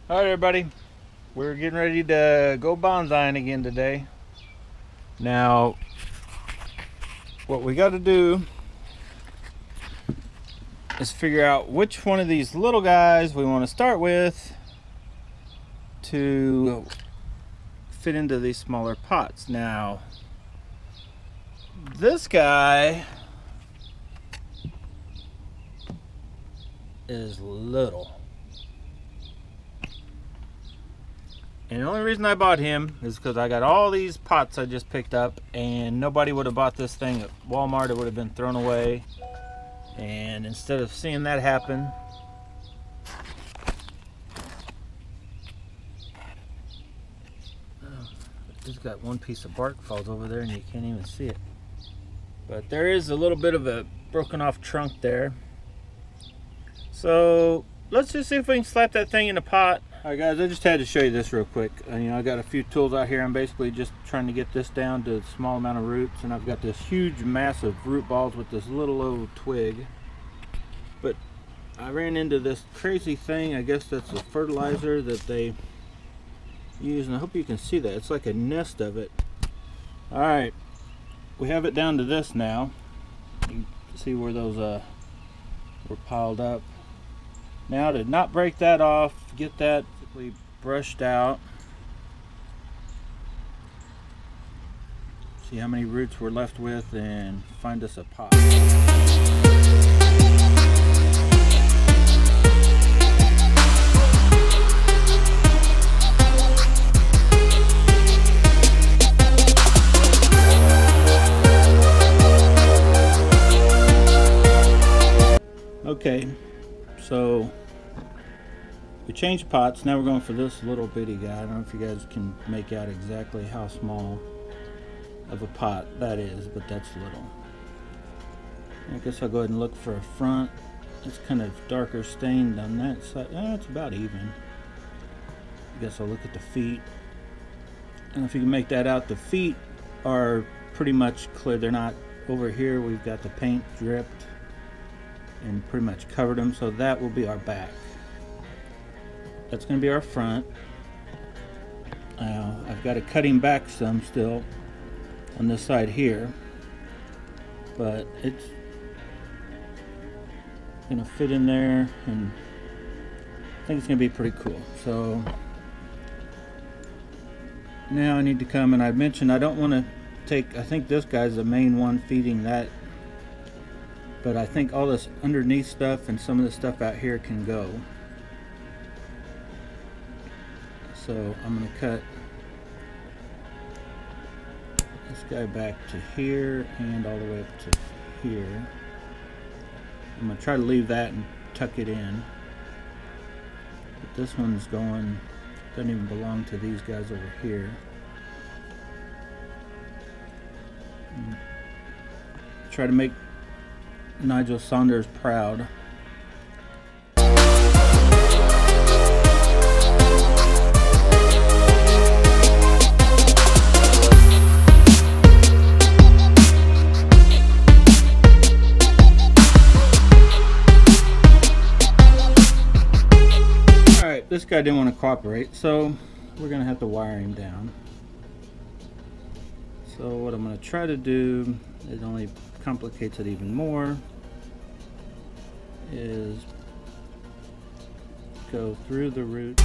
Alright everybody, we're getting ready to go bonsaiing again today. Now, what we got to do is figure out which one of these little guys we want to start with to fit into these smaller pots. Now, this guy is little. And the only reason I bought him is because I got all these pots I just picked up, and nobody would have bought this thing at Walmart. It would have been thrown away. And instead of seeing that happen, just got one piece of bark falls over there and you can't even see it. But there is a little bit of a broken off trunk there. So let's just see if we can slap that thing in a pot. Alright guys, I just had to show you this real quick. I got a few tools out here. I'm basically just trying to get this down to a small amount of roots, and I've got this huge massive root balls with this little old twig. But I ran into this crazy thing. I guess that's a fertilizer that they use, and I hope you can see that. It's like a nest of it. Alright, we have it down to this now. You can see where those were piled up. Now, to not break that off, get that basically brushed out. See how many roots we're left with and find us a pot. Okay, so we changed pots. Now we're going for this little bitty guy. I don't know if you guys can make out exactly how small of a pot that is, but that's little. I guess I'll go ahead and look for a front. It's kind of darker stained on that side. It's about even. I guess I'll look at the feet. And if you can make that out, the feet are pretty much clear. They're not over here. We've got the paint dripped and pretty much covered them, so that will be our back. That's going to be our front. I've got to cut him back some still on this side here, but it's going to fit in there, and I think it's going to be pretty cool. So now I need to come, and I mentioned I don't want to take, I think this guy's the main one feeding that, but I think all this underneath stuff and some of the stuff out here can go. So I'm going to cut this guy back to here and all the way up to here. I'm going to try to leave that and tuck it in. But this one's going, doesn't even belong to these guys over here. Try to make Nigel Saunders proud. Alright, this guy didn't want to cooperate, so we're going to have to wire him down. So what I'm going to try to do, it only complicates it even more, is go through the root.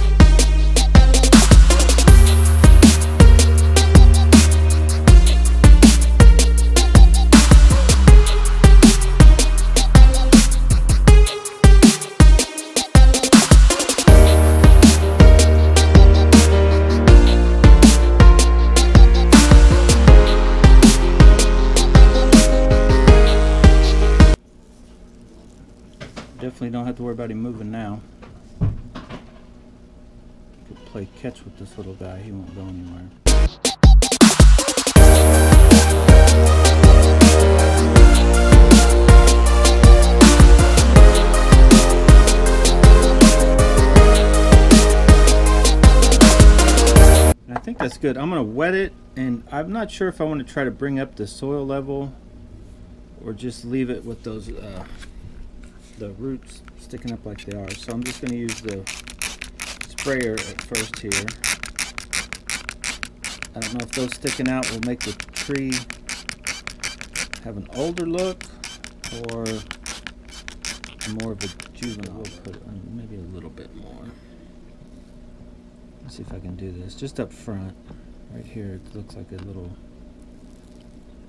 Definitely don't have to worry about him moving now. Could play catch with this little guy, he won't go anywhere. I think that's good. I'm going to wet it, and I'm not sure if I want to try to bring up the soil level or just leave it with those the roots sticking up like they are. So I'm just going to use the sprayer at first here. I don't know if those sticking out will make the tree have an older look or more of a juvenile. We'll put maybe a little bit more. Let's see if I can do this. Just up front, right here, it looks like a little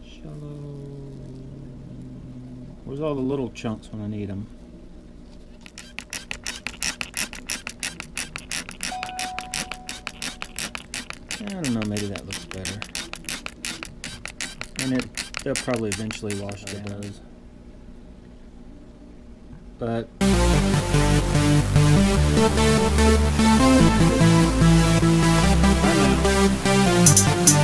shallow. Where's all the little chunks when I need them? I don't know, maybe that looks better. And they'll probably eventually wash down. But I'm out.